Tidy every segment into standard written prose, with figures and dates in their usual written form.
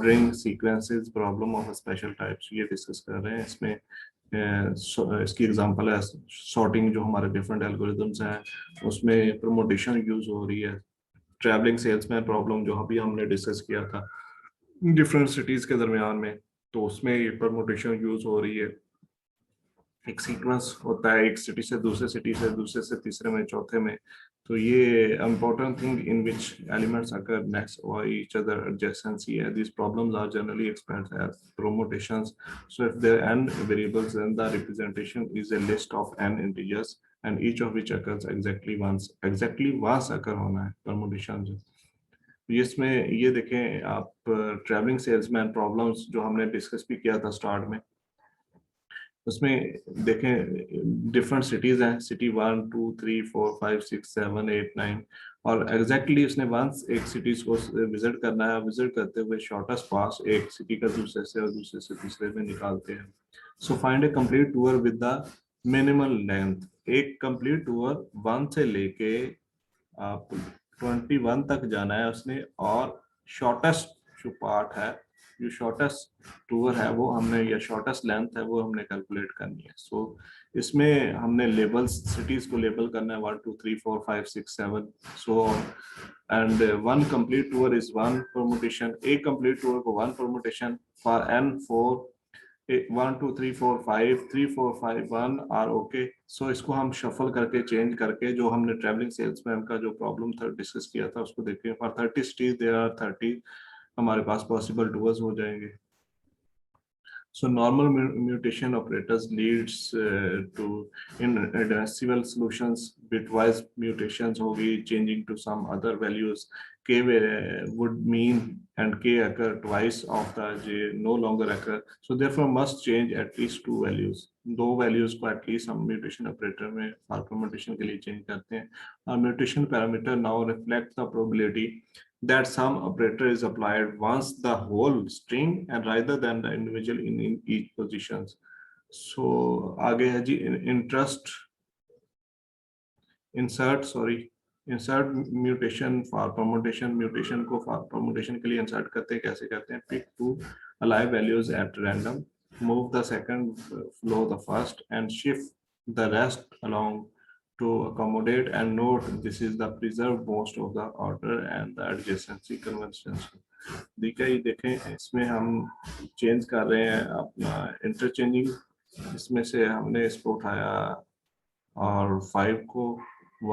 Ordering sequences problem of special types ये discuss कर रहे हैं। इसमें इसकी एग्जांपल है सॉर्टिंग, जो हमारे डिफरेंट एल्गोरिथम्स हैं उसमें परमुटेशन यूज हो रही है। ट्रैवलिंग सेल्समैन प्रॉब्लम जो अभी हमने डिस्कस किया था डिफरेंट सिटीज के दरमियान में, तो उसमें ये परमुटेशन यूज हो रही है। एक सीक्वेंस होता है एक सिटी से दूसरे सिटी से दूसरे से तीसरे में चौथे में, तो ये important thing in which elements occur next or each other adjacency. These problems are generally expressed as permutations. So if there are n variables, then the representation is a list of n integers and each of which occurs exactly once occur होना है permutation जो। इसमें ये देखें आप travelling salesman problems जो हमने discuss भी किया था स्टार्ट में, उसमें देखें डिफरेंट सिटीज हैं, सिटी 1 2 3 4 5 6 7 8 9, और एग्जैक्टली उसने वंस एक सिटीज को विजिट करना है, विजिट करते हुए शॉर्टेस्ट पास एक सिटी का दूसरे से और दूसरे से तीसरे में निकालते हैं। So find A complete tour with the minimal length. एक कंप्लीट टूर 1 से लेके आप 21 तक जाना है उसने, और शॉर्टेस्ट जो पार्ट है, जो शॉर्टेस्ट टूर है वो हमने, या शॉर्टेस्ट लेंथ है वो हमने कैलकुलेट करनी है। सो इसमें हमने लेबल्स सिटीज को लेबल करना है 1 2 3 4 5 6 7 so on, and one complete tour is one permutation. एक कंप्लीट टूर को one permutation for n 4 1 2 3 4 5 3 4 5 1 are okay. सो इसको हम शफल करके चेंज करके जो हमने ट्रैवलिंग सेल्समैन का जो प्रॉब्लम था डिस्कस किया था उसको देखिए, फॉर 30 सिटीज देयर आर 30 हमारे पास पॉसिबल टूर्स हो जाएंगे। So normal mutation operators leads to irreducible solutions. Bitwise mutations होगी changing to some other values. K would mean and K occur twice of the J no longer occur. So therefore must change at least two values. दो values को at least हम mutation operator में for permutation के लिए change करते हैं। Our mutation parameter now reflects the probability that some operator is applied once the whole string and rather than the individual in each positions. So आगे है जी insert mutation for permutation। mutation को for permutation के लिए insert करते हैं, कैसे करते हैं? Pick two alive values at random, move the second below the first and shift the rest along to accommodate, and note this is the preserved most of the order and the adjacency conventions। देखें इसमें हम change कर रहे हैं अपना interchanging, इसमें से हमने इसको उठाया और 5 को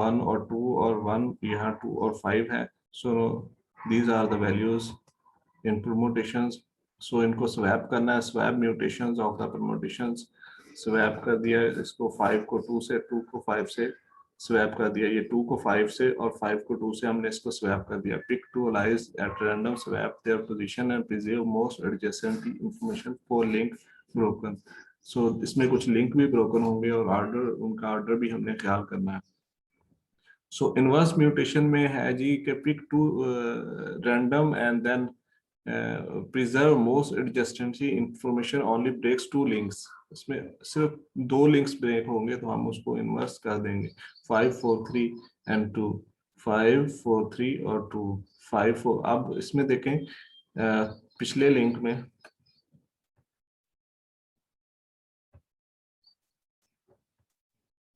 1 और 2 और 1, यहाँ 2 और 5 है। So these are the values in permutations. So इनको स्वैप करना है, swap mutations of the permutations. Swap कर दिया इसको 5 को 2 से, 2 को 5 से स्वैप कर दिया, ये 2 को 5 से और 5 को 2 से हमने इसको स्वैप कर दिया। Pick two alleles at random, swap their position and preserve most adjacent information for link broken. So इसमें कुछ लिंक भी ब्रोकन होंगे और ऑर्डर, उनका ऑर्डर भी हमने ख्याल करना है। सो इनवर्स म्यूटेशन में है जी कि pick two random and then preserve most adjacency information only breaks two links. इसमें सिर्फ 2 लिंक्स ब्रेक होंगे तो हम उसको इन्वर्स कर देंगे, 5 4 3 एंड 2, 5 4 3 और 2 5 4। अब इसमें देखें पिछले लिंक में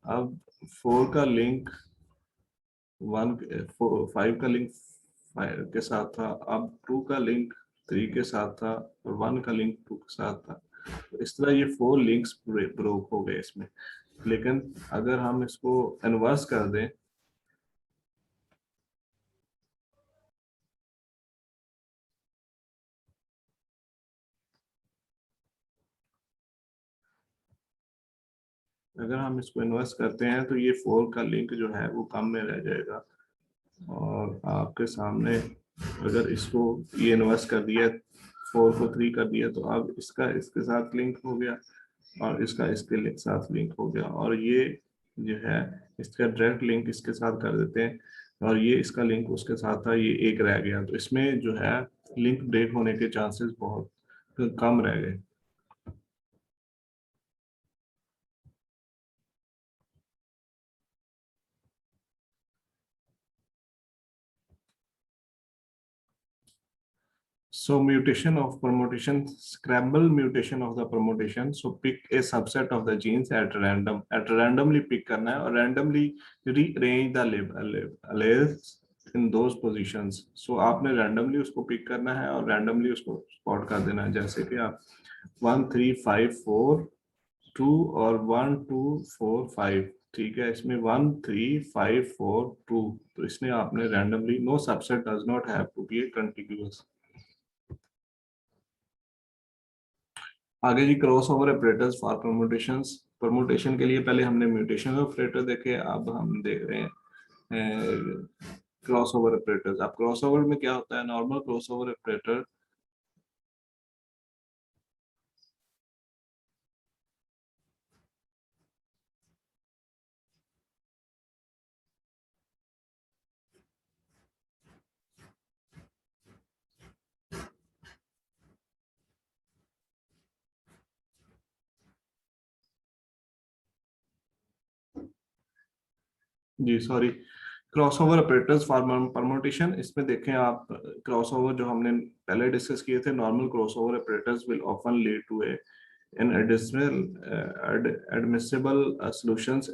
अब 4 का लिंक 1 5 का लिंक 5 के साथ था, अब 2 का लिंक 3 के साथ था और 1 का लिंक 2 के साथ था। तो इस तरह ये 4 लिंक्स ब्रोक हो गए इसमें। लेकिन अगर हम इसको इन्वर्स कर दें, अगर हम इसको इन्वर्स करते हैं तो ये 4 का लिंक जो है वो कम में रह जाएगा। और आपके सामने अगर इसको ये इन्वर्स कर दिया, 4 को 3 कर दिया, तो अब इसका इसके साथ लिंक हो गया और इसका इसके साथ लिंक हो गया, और ये जो है इसका डायरेक्ट लिंक इसके साथ कर देते हैं और ये इसका लिंक उसके साथ था, ये एक रह गया। तो इसमें जो है लिंक ब्रेक होने के चांसेस बहुत कम रह गए। So mutation of permutation, Scrabble mutation of the permutation. So pick a subset of the genes at random. At randomly pick करना है और randomly rearrange the alleles in those positions. So आपने randomly उसको pick करना है और randomly उसको spot कर देना है. जैसे कि आप 1 3 5 4 2 और 1 2 4 5, ठीक है. इसमें 1 3 5 4 2, तो इसमें आपने randomly, no subset does not have to be a contiguous. आगे जी cross over operators for permutations. Permutation के लिए पहले हमने म्यूटेशन ऑपरेटर देखे, अब हम देख रहे हैं क्रॉस ओवर ऑपरेटर्स. अब क्रॉस ओवर में क्या होता है? नॉर्मल क्रॉस ओवर ऑपरेटर जी sorry, crossover operators for permutation. इसमें देखें आप, क्रॉसओवर जो हमने पहले डिस्कस किए थे, normal crossover operators will often lead to an admissible solutions.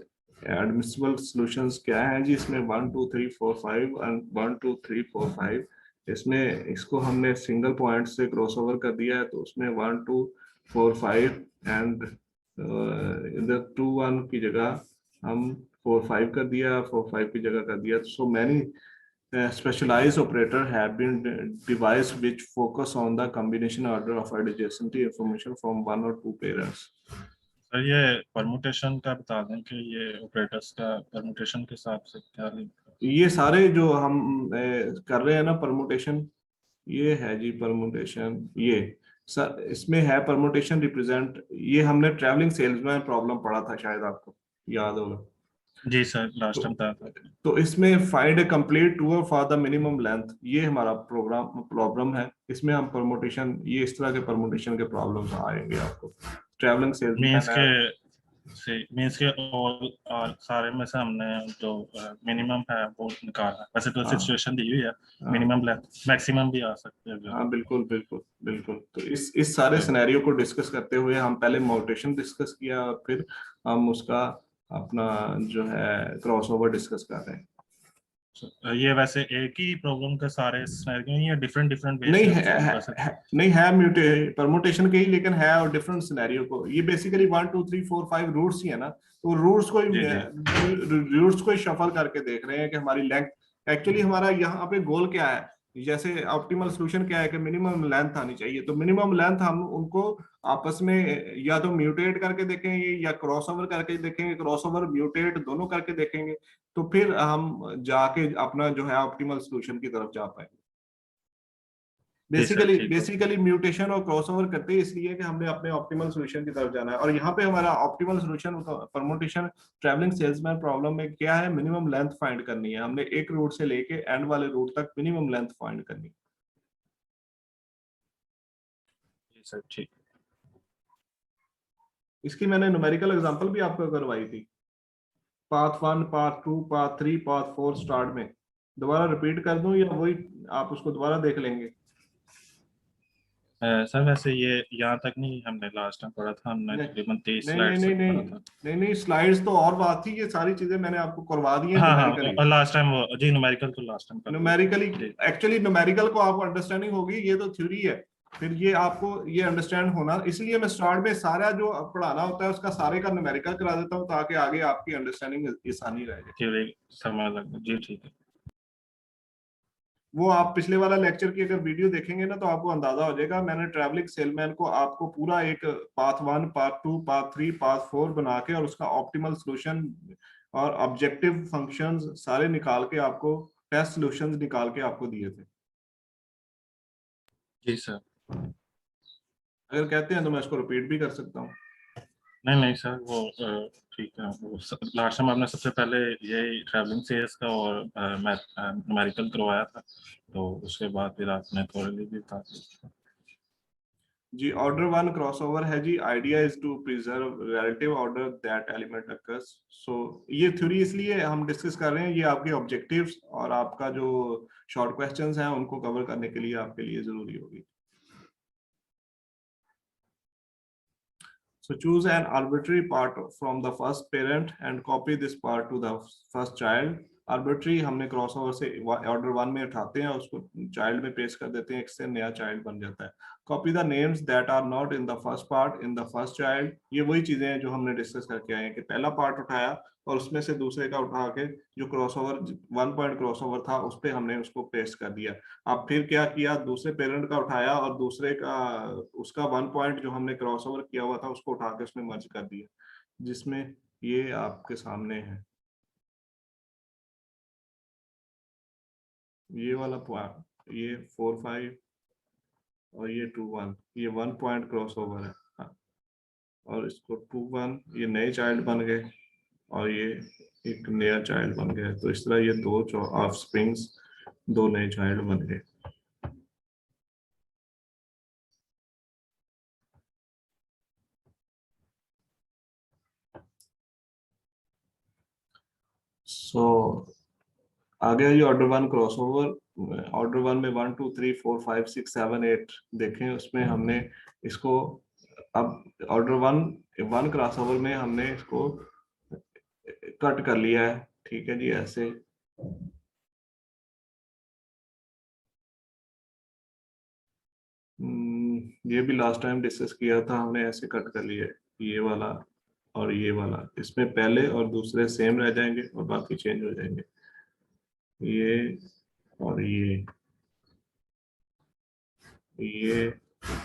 Admissible solutions क्या है जी? इसमें 1 2 3 4 5 and 1 2 3 4 5. इसमें इसको हमने सिंगल पॉइंट से क्रॉसओवर कर दिया है, तो उसमें 1 2 4 5 एंड इधर 2 1 की जगह हम 4 5 कर दिया, 4 5 की जगह कर दिया. So many specialized operators have been devised which focus on the combination order of adjacency information from one or two parents. Sir ये परमुटेशन का बता दें कि ये ऑपरेटर्स का परमुटेशन के हिसाब से क्या लिंक है? ये सारे जो हम कर रहे हैं ना परमुटेशन, ये है जी परमुटेशन. ये सर इसमें है परमुटेशन रिप्रेजेंट, ये हमने ट्रैवलिंग सेल्समैन प्रॉब्लम पढ़ा था, शायद आपको याद होगा. जी सर, लास्ट टाइम था. तो इसमें find A complete tour for the minimum length, ये हमारा प्रॉब्लम है. इसमें हम परमुटेशन, ये इस तरह के परमुटेशन के प्रॉब्लम्स आएंगे आपको. ट्रैवलिंग मींस के और सारे में से हमने जो मिनिमम है वो निकाला. वैसे तो सिचुएशन दी हुई है, मिनिमम लेंथ मैक्सिमम भी आ सकते हैं. हाँ बिल्कुल बिल्कुल बिल्कुल. तो इस सारे सिनेरियो को डिस्कस करते हुए हम पहले म्यूटेशन डिस्कस किया, फिर हम उसका अपना जो है क्रॉसओवर डिस्कस कर रहे हैं. ये वैसे एक ही प्रॉब्लम के सारे सिनेरियो या डिफरेंट नहीं है परमुटेशन के ही, लेकिन है और डिफरेंट सिनेरियो को. ये बेसिकली 1 2 3 4 5 रूट्स ही है ना, तो रूट्स को ही शफल करके देख रहे हैं कि हमारी लेंथ. एक्चुअली हमारा यहाँ पे गोल क्या है? जैसे ऑप्टिमल सॉल्यूशन क्या है कि मिनिमम लेंथ आनी चाहिए. तो मिनिमम लेंथ हम उनको आपस में या तो म्यूटेट करके देखेंगे या क्रॉसओवर करके देखेंगे. क्रॉसओवर म्यूटेट दोनों करके देखेंगे, तो फिर हम जाके अपना जो है ऑप्टिमल सॉल्यूशन की तरफ जा पाएंगे. बेसिकली म्यूटेशन और क्रॉसओवर करते हैं इसलिए कि हमने अपने ऑप्टिमल सॉल्यूशन की तरफ जाना है. और यहाँ पे हमारा optimal solution permutation travelling salesman problem में क्या है? मिनिमम लेंथ फाइंड करनी है. हमने एक रूट से लेके एंड वाले रूट तक मिनिमम लेंथ फाइंड करनी है. सर ठीक. इसकी मैंने न्यूमेरिकल एग्जांपल भी आपको करवाई थी. Path 1 path 2 path 3 path 4 start में. दोबारा रिपीट कर दूं या वही आप उसको दोबारा देख लेंगे? सर वैसे ये यहाँ तक नहीं, हमने लास्ट टाइम पढ़ा था, हमने तकरीबन 23 स्लाइड्स तक पढ़ा था. नहीं स्लाइड्स तो और बात थी, ये सारी चीजें मैंने आपको करवा दी हैं. हाँ, लास्ट टाइम वो जी न्यूमेरिकल तो last time numerically, actually numerical को आपको अंडरस्टैंडिंग होगी, ये तो थ्योरी है. फिर ये आपको ये अंडरस्टैंड होना, इसलिए मैं स्टार्ट में सारा जो पढ़ाना होता है उसका सारे का न्यूमेरिकल करा देता हूँ ताकि आगे आपकी अंडरस्टैंडिंग आसानी रहे. जी ठीक है. वो आप पिछले वाला लेक्चर की अगर वीडियो देखेंगे ना तो आपको अंदाजा हो जाएगा. मैंने ट्रैवलिंग सेलमैन को आपको पूरा एक पाथ 1 पाथ 2 पाथ 3 पाथ 4 बना के और उसका ऑप्टिमल सॉल्यूशन और ऑब्जेक्टिव फंक्शंस सारे निकाल के, आपको टेस्ट सॉल्यूशंस निकाल के आपको दिए थे. जी सर. अगर कहते हैं तो मैं इसको रिपीट भी कर सकता हूँ. नहीं सर, वो ठीक है. वो लास्ट टाइम आपने सबसे पहले यही ट्रैवलिंग सेल्स का और न्यूमेरिकल करवाया था, तो उसके बाद फिर आपने थोड़ी भी था जी. ऑर्डर 1 क्रॉसओवर है जी. Idea is to preserve relative order that element occurs. So ये थ्योरी इसलिए हम डिस्कस कर रहे हैं, ये आपके ऑब्जेक्टिव्स और आपका जो शॉर्ट क्वेश्चंस हैं उनको कवर करने के लिए आपके लिए जरूरी होगी. So choose an arbitrary part from the first parent and copy this part to the first child. Arbitrary हमने क्रॉसओवर से ऑर्डर 1 में उठाते हैं, उसको चाइल्ड में पेस्ट कर देते हैं, एक से नया चाइल्ड बन जाता है. Copy the names that are not in the first part in the first child. ये वही चीजें हैं जो हमने डिस्कस करके आए हैं कि पहला पार्ट उठाया और उसमें से दूसरे का उठा के जो क्रॉसओवर 1 पॉइंट क्रॉसओवर था उस पर हमने उसको पेस्ट कर दिया. अब फिर क्या किया, दूसरे पेरेंट का उठाया और दूसरे का उसका 1 पॉइंट जो हमने क्रॉसओवर किया हुआ था उसको उठा के उसमें मर्ज कर दिया, जिसमें ये आपके सामने है. ये वाला पॉइंट, ये 4 5 और ये 2 1, ये 1 पॉइंट क्रॉसओवर है. हाँ. और इसको 2 1, ये नए चाइल्ड बन गए और ये एक नया चाइल्ड बन गया. तो इस तरह ये दो ऑफस्प्रिंग्स, दो नए चाइल्ड बन गए. सो आ गया ये ऑर्डर 1 क्रॉसओवर. ऑर्डर 1 में 1 2 3 4 5 6 7 8 देखें, उसमें हमने इसको अब ऑर्डर 1 क्रॉसओवर में हमने इसको कट कर लिया है. ठीक है जी, ऐसे. ये भी लास्ट टाइम डिस्कस किया था हमने, ऐसे कट कर लिया है. ये वाला और ये वाला, इसमें पहले और दूसरे सेम रह जाएंगे और बाकी चेंज हो जाएंगे. ये और ये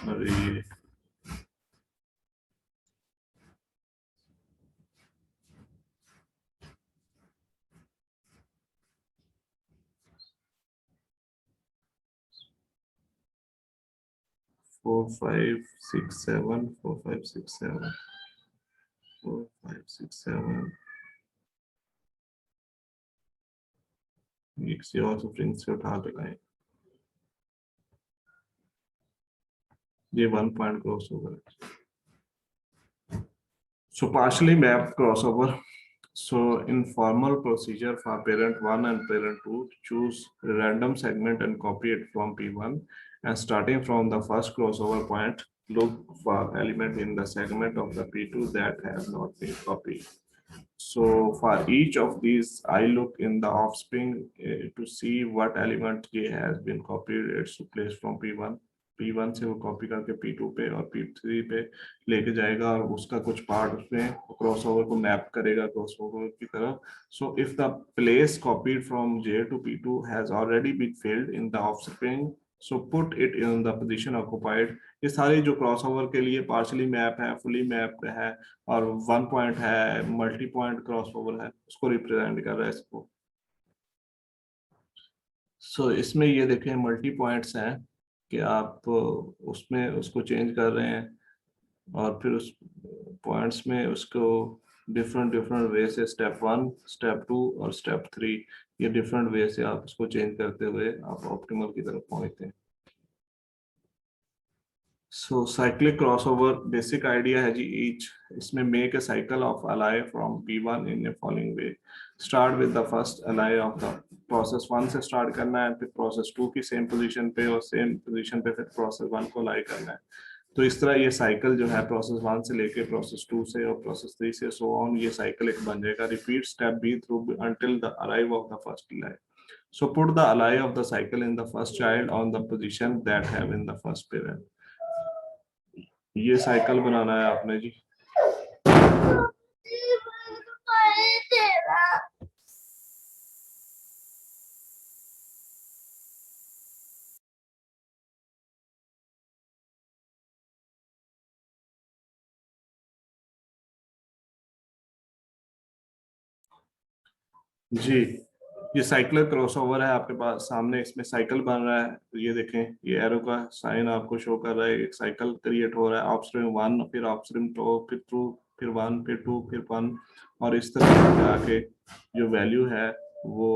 और ये. Four five six seven 4 5 6 7 4 5 6 7. ये किसी और स्प्रिंग से उठा के लाए. ये 1 point crossover. So partially mapped crossover. So in formal procedure for parent 1 and parent 2, choose random segment and copy it from P1, and starting from the first crossover point, look for element in the segment of the P2 that has not been copied. So for each of these, I look in the offspring to see what element J has been copied. It's placed from P1. P1 से वो copy करके P2 पे और P3 पे लेके जाएगा और उसका कुछ पार्ट उसमें क्रॉसओवर को मैप करेगा क्रॉसओवर की तरफ. So if the place copied from J to P2 has already been filled in the offspring, so put it in the position occupied. ये सारे जो क्रॉसओवर के लिए पार्शली मैप है, फुली मैप है और 1 पॉइंट है, मल्टी पॉइंट क्रॉसओवर है, उसको रिप्रेजेंट कर रहा है इसको. सो इसमें ये देखें मल्टी पॉइंट्स हैं कि आप उसमें उसको चेंज कर रहे हैं और फिर उस पॉइंट्स में उसको डिफरेंट डिफरेंट वे से स्टेप 1, स्टेप 2 और स्टेप 3, ये डिफरेंट वे से आप उसको चेंज करते हुए आप ऑप्टिमल की तरफ पहुंचते हैं. So cyclic crossover basic idea है जी each. इसमें make a cycle of ally from P1 in a following way. Start with the first ally of the process 1 से start करना है, फिर process 2 की same position पे और same position पे फिर process 1 को ally करना है. तो इस तरह ये साइकिल जो है प्रोसेस 1 से लेके प्रोसेस 2 से और प्रोसेस 3 से सो ऑन, ये साइकिल एक बन जाएगा. Repeat step B through until the arrive of the first ally. So put the ally of the cycle in the first child on the position that have in the first parent. ये cycle बनाना है आपने जी. जी ये साइकिलर crossover है आपके पास सामने, इसमें cycle बन रहा है. तो ये देखें, ये एरो का साइन आपको शो कर रहा है, एक साइकिल क्रिएट हो रहा है. ऑफस्ट्रीम 1, फिर ऑफस्ट्रीम 2, फिर 2, फिर 1, फिर 2, फिर 1 और इस तरह से आके जो वैल्यू है वो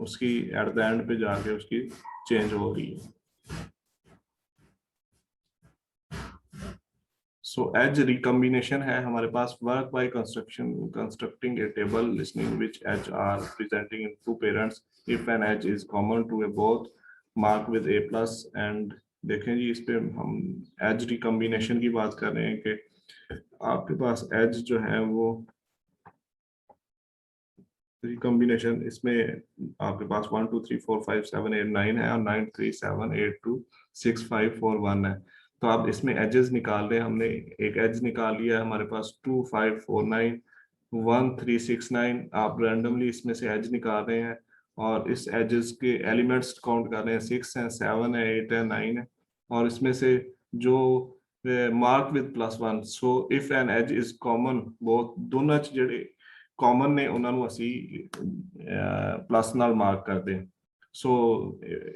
उसकी एट द एंड पे जाके उसकी चेंज हो रही है. So edge recombination है हमारे पास. Work by constructing a table listening which edge are presenting in two parents. If an edge is common to a both, mark with A plus. And देखें जी इस पे हम edge recombination की बात कर रहे हैं कि आपके पास एज जो है वो रिकॉम्बिनेशन, इसमें आपके पास 1 2 3 4 5 7 8 9 है और 9 3 7 8 2 6 5 4 1 है। तो आप इसमें एजेस निकाल रहे हैं, हमने एक एज निकाल लिया है, हमारे पास 2 5 4 9 1 3 6 9। आप रैंडमली इसमें से एज निकाल रहे हैं और इस एजेस के एलिमेंट्स काउंट कर रहे हैं, 6 है, 7 है, 8 है, 9 है, और इसमें से जो mark with +1। So if an edge is common, बहुत दोनों ਜਿਹੜੇ ਕਾਮਨ ਨੇ ਉਹਨਾਂ ਨੂੰ ਅਸੀਂ ਪਲੱਸ ਨਾਲ ਮਾਰਕ ਕਰਦੇ ਹਾਂ। so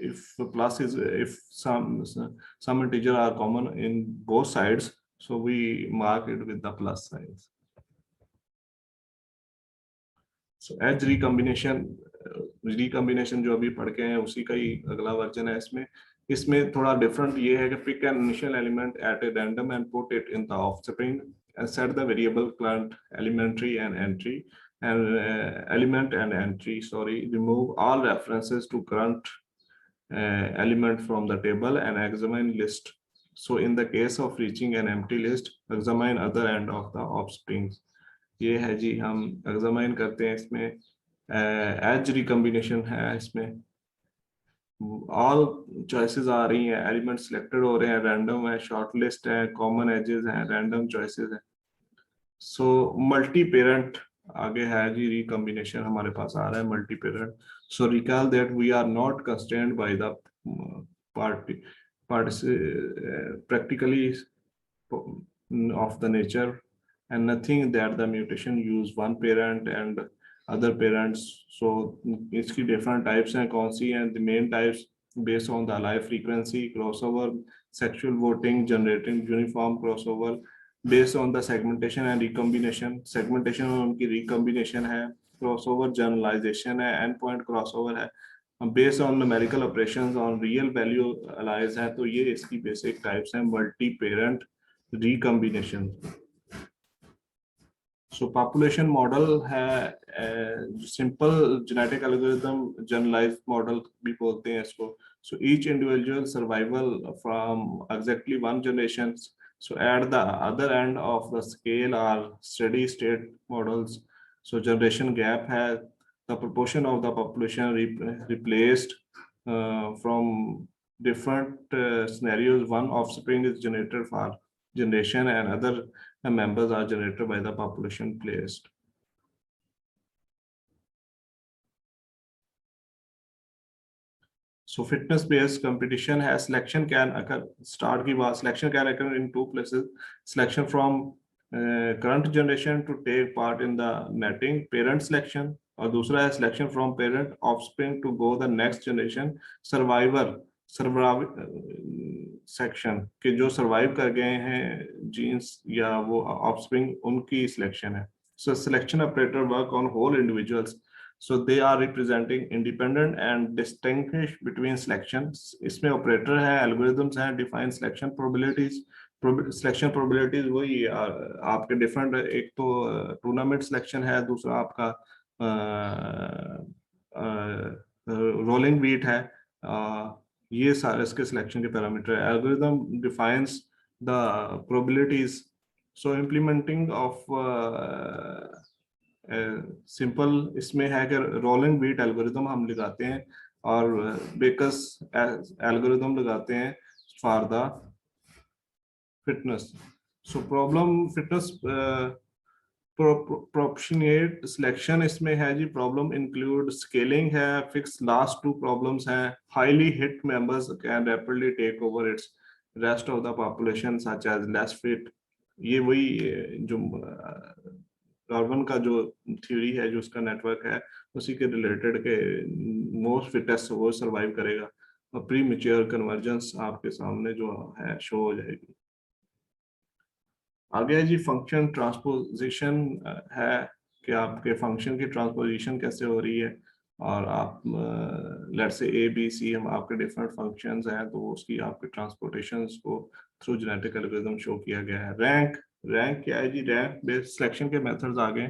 if plus is, if some integer are common in both sides, so we mark it with the plus signs. so edge recombination, recombination जो अभी पढ़ के हैं उसी का ही अगला वर्जन है। इसमें थोड़ा डिफरेंट ये है कि pick an initial element at a random and put it in the offspring and set the variable current elementary and entry and element and entry, sorry, remove all references to current element from the table and examine list. So in the case of reaching an empty list, examine other end of the offsprings. ये है जी, हम examine करते हैं इसमें edge recombination है, इसमें all choices आ रही हैं, एलिमेंट सिलेक्टेड हो रहे हैं, रैंडम है, शॉर्ट लिस्ट है, कॉमन एजेस हैं, रैंडम चॉइसेस हैं। सो मल्टी पेरेंट आगे है जी, रिकॉम्बिनेशन हमारे पास आ रहा है multi parent. So recall that we are not constrained by the practically of the nature and nothing that the mutation use one parent and other parents. So इसकी different types हैं कौन सी हैं? The main types based on the life frequency, crossover, sexual voting, generating uniform crossover, based on the segmentation and recombination. Segmentation में उनकी recombination है, crossover generalization है, endpoint crossover है, based on numerical operations on real value allies है। तो ये इसकी basic types हैं multi parent recombination। So population model है simple genetic algorithm, generalized model भी बोलते हैं इसको। So each individual survival from exactly one generation. So at the other end of the scale are steady state models. So generation gap है the proportion of the population replaced from different scenarios. One offspring is generated for generation and other members are generated by the population placed. So fitness based competition has selection can occur, start की बात, selection can occur in two places. Selection from current generation to take part in the mating, parent selection, और दूसरा है selection from parent offspring to go the next generation, survivor section के जो survive कर गए हैं जीन्स या वो ऑफस्प्रिंग, उनकी सिलेक्शन है। So selection operator work on whole individuals, so they are representing independent and distinguish between selection. इसमें ऑपरेटर है, एल्गोरिथम्स हैं, define selection probabilities. Selection probabilities वही आपके डिफरेंट, एक तो टूर्नामेंट सिलेक्शन है, दूसरा आपका रोलिंग बीट है। ये सारे इसके सिलेक्शन के पैरामीटर है। Algorithm defines the probabilities. So implementing of simple इसमें है कि रोलिंग बीट एल्गोरिथम हम लगाते हैं और बेकस एल्गोरिथम लगाते हैं for the fitness. So problem fitness proportionate selection इसमें है जी। प्रॉब्लम इंक्लूड स्केलिंग है, फिक्स लास्ट टू प्रॉब्लम्स हैं, highly hit members can rapidly take over its rest of the population such as less fit. ये वही जो Darwin का जो थ्योरी है, जो उसका नेटवर्क है, उसी के रिलेटेड के मोस्ट फिटेस्ट वो सर्वाइव करेगा और प्री मैच्योर कन्वर्जेंस आपके सामने जो है शो हो जाएगी। आगे जी फंक्शन ट्रांसपोजिशन है कि आपके फंक्शन की ट्रांसपोजिशन कैसे हो रही है, और आप let's say A B C हम आपके डिफरेंट फंक्शंस हैं, तो उसकी आपके ट्रांसपोर्टेशंस को थ्रू जेनेटिक एल्गोरिथम शो किया गया है। रैंक क्या है जी? रैंक बेस्ड सिलेक्शन के मेथड्स आ गए।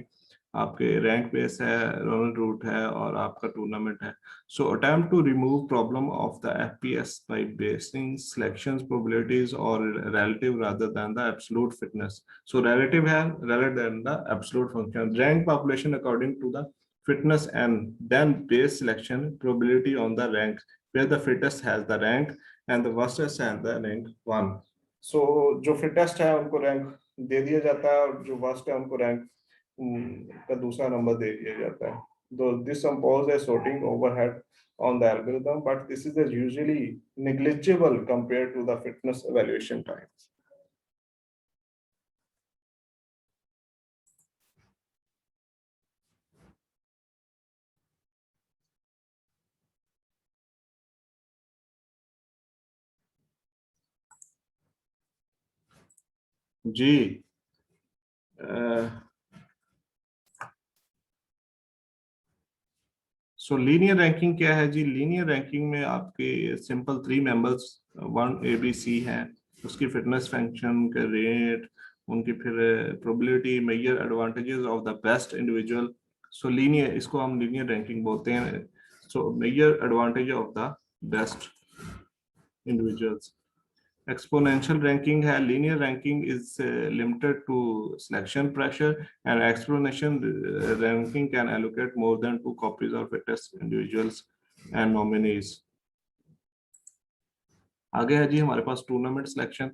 आपके रैंक बेस है, रोनल रूट है और आपका टूर्नामेंट है. So attempt to remove problem of the FPS by basing selections probabilities और relative rather than the absolute fitness. So relative है rather than the absolute function. Rank population according to the fitness and then base selection probability on the rank where the fittest has the rank and the worstest has the rank 1. So जो fittest है उनको rank दे दिया जाता है और जो worst है उनको रैंक का दूसरा नंबर दे दिया जाता है. Though this imposes a sorting overhead on the algorithm, but this is usually negligible compared to the fitness evaluation time. जी. सो लीनियर रैंकिंग क्या है जी? लीनियर रैंकिंग में आपके सिंपल 3 मेंबर्स 1 ABC हैं, उसकी फिटनेस फंक्शन का रेट, उनकी फिर probability, major advantages of the best individual. So linear, इसको हम लीनियर रैंकिंग बोलते हैं. So major advantage of the best individuals. Exponential ranking है. Linear ranking is limited to selection pressure, and exponential ranking can allocate more than 2 copies of fittest individuals and nominees. आगे है जी हमारे पास tournament selection.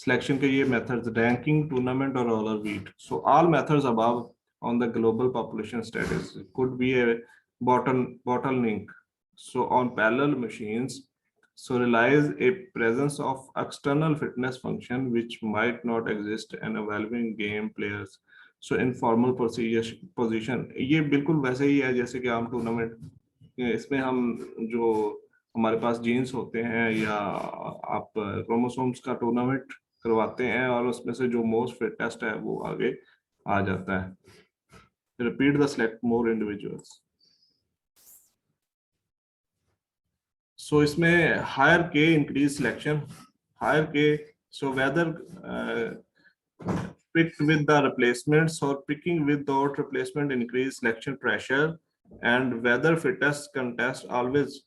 Selection के ये methods ranking, tournament और roulette. So all methods above on the global population status could be a bottleneck. So on parallel machines, so relies a presence of external fitness function which might not exist in evaluating game players. So informal position, ये बिल्कुल वैसे ही है जैसे कि आम tournament. इसमें हम जो हमारे पास जीन्स होते हैं या आप क्रोमोसोम्स का टूर्नामेंट करवाते हैं और उसमें से जो मोस्ट फिटेस्ट है वो आगे आ जाता है. Repeat the select more individuals. So इसमें higher K increase selection, higher K. So whether picked with the replacements or picking without replacement increase selection pressure, and whether fittest contest always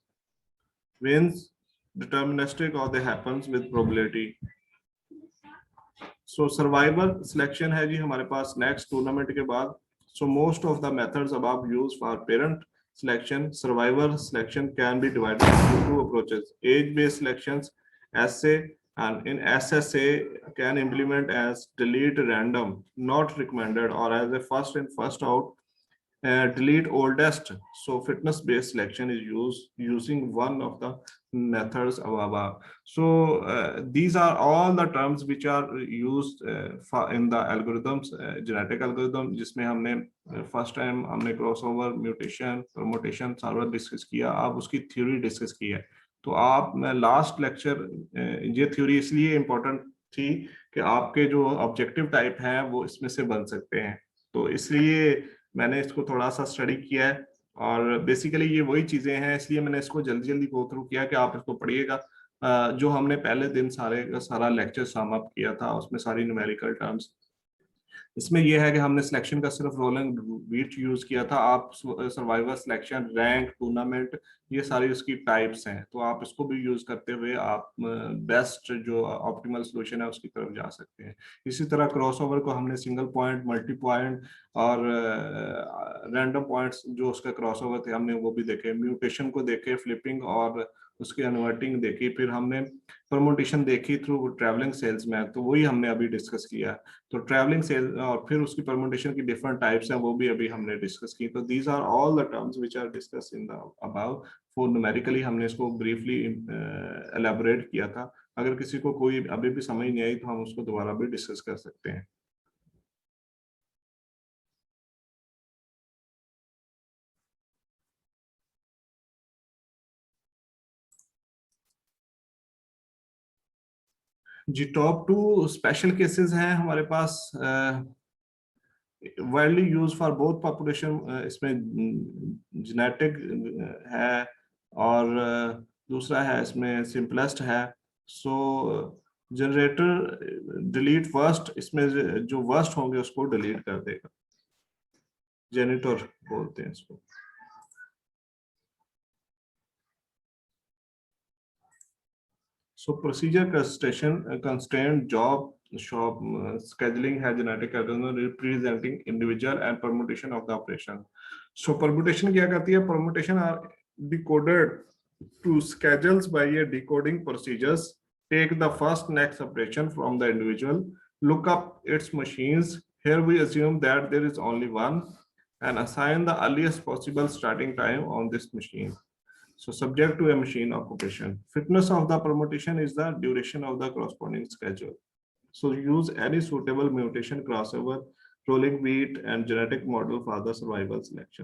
wins deterministic or they happens with probability. So survivor selection है जी हमारे पास next tournament के बाद. So most of the methods above used for parent selection. Survivor selection can be divided into 2 approaches: age-based selections, SA, and in SSA can implement as delete random, not recommended, or as a first in first out, delete oldest. So fitness-based selection is used using one of the methods above. So these are all the terms which are used in the algorithms, genetic algorithm, जिसमें हमने first time हमने crossover, mutation, permutation सारा discuss किया. आप उसकी theory discuss की है. तो आप लास्ट लेक्चर, ये थ्योरी इसलिए इम्पोर्टेंट थी कि आपके जो ऑब्जेक्टिव टाइप हैं वो इसमें से बन सकते हैं. तो इसलिए मैंने इसको थोड़ा सा स्टडी किया है और बेसिकली ये वही चीजें हैं, इसलिए मैंने इसको जल्दी जल्दी गो थ्रू किया कि आप इसको पढ़िएगा. जो हमने पहले दिन सारा लेक्चर सम अप किया था उसमें सारी न्यूमेरिकल टर्म्स. इसमें यह है कि हमने सिलेक्शन का सिर्फ रोलिंग बीट यूज किया था. आप सर्वाइवर सिलेक्शन, रैंक, टूर्नामेंट, ये सारी उसकी टाइप्स हैं. तो आप इसको भी यूज करते हुए आप बेस्ट जो ऑप्टिमल सोल्यूशन है उसकी तरफ जा सकते हैं. इसी तरह क्रॉसओवर को हमने सिंगल पॉइंट, मल्टी पॉइंट और रैंडम पॉइंट्स जो उसका क्रॉसओवर थे हमने वो भी देखे. म्यूटेशन को देखे, फ्लिपिंग और उसकी कन्वर्टिंग देखी. फिर हमने परमुटेशन देखी थ्रू ट्रैवलिंग सेल्स में, तो वही हमने अभी डिस्कस किया. तो ट्रैवलिंग सेल और फिर उसकी परमुटेशन की डिफरेंट टाइप्स हैं वो भी अभी हमने डिस्कस की. तो these are all the terms which are discuss in the above. For numerically हमने इसको ब्रीफली एलैबोरेट किया था. अगर किसी को कोई अभी भी समझ नहीं आई तो हम उसको दोबारा भी डिस्कस कर सकते हैं. जी टॉप 2 स्पेशल केसेस हैं हमारे पास. Widely use for both population. इसमें जेनेटिक है और दूसरा है इसमें सिंपलेस्ट है. सो जनरेटर डिलीट वर्स्ट, इसमें जो वर्स्ट होंगे उसको डिलीट कर देगा. जेनिटर बोलते हैं इसको। So procedure constraint job shop scheduling has genetic algorithm representing individual and permutation of the operation. So permutation क्या करती है? Permutation are decoded to schedules by a decoding procedures. Take the first next operation from the individual, look up its machines. Here we assume that there is only one, and assign the earliest possible starting time on this machine. So subject to a machine occupation. Fitness of the permutation is the duration of the corresponding schedule. So use any suitable mutation crossover, rolling wheat and genetic model for the survival selection.